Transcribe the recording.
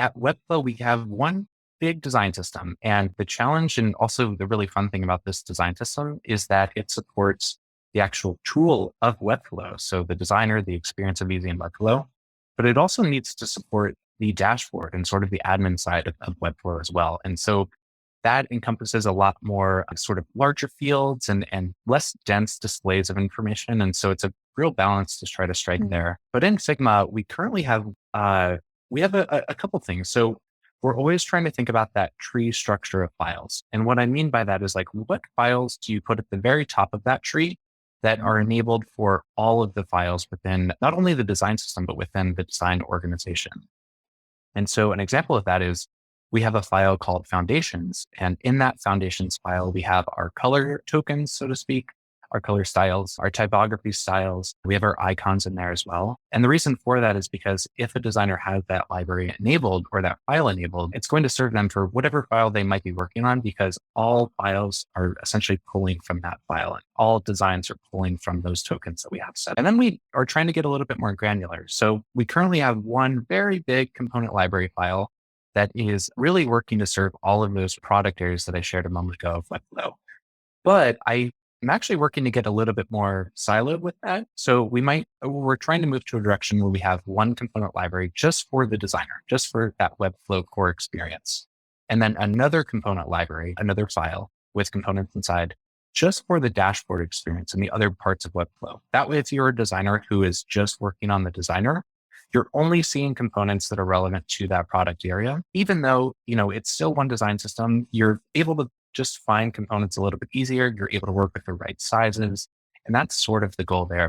at Webflow, we have one big design system. And the challenge and also the really fun thing about this design system is that it supports the actual tool of Webflow. So the designer, the experience of using Webflow, but it also needs to support the dashboard and sort of the admin side of Webflow as well. And so that encompasses a lot more sort of larger fields and less dense displays of information. And so it's a real balance to try to strike there. But in Figma, we currently have a couple things. So we're always trying to think about that tree structure of files. And what I mean by that is like, what files do you put at the very top of that tree that are enabled for all of the files within not only the design system, but within the design organization? And so an example of that is we have a file called foundations. And in that foundations file, we have our color tokens, so to speak, our color styles, our typography styles. We have our icons in there as well. And the reason for that is because if a designer has that library enabled or that file enabled, it's going to serve them for whatever file they might be working on, because all files are essentially pulling from that file and all designs are pulling from those tokens that we have set. And then we are trying to get a little bit more granular. So we currently have one very big component library file that is really working to serve all of those product areas that I shared a moment ago of Webflow. But I'm actually working to get a little bit more siloed with that. So we're trying to move to a direction where we have one component library just for the designer, just for that Webflow core experience. And then another component library, another file with components inside just for the dashboard experience and the other parts of Webflow. That way, if you're a designer who is just working on the designer, you're only seeing components that are relevant to that product area. Even though, it's still one design system, you're able to just find components a little bit easier. You're able to work with the right sizes. And that's sort of the goal there.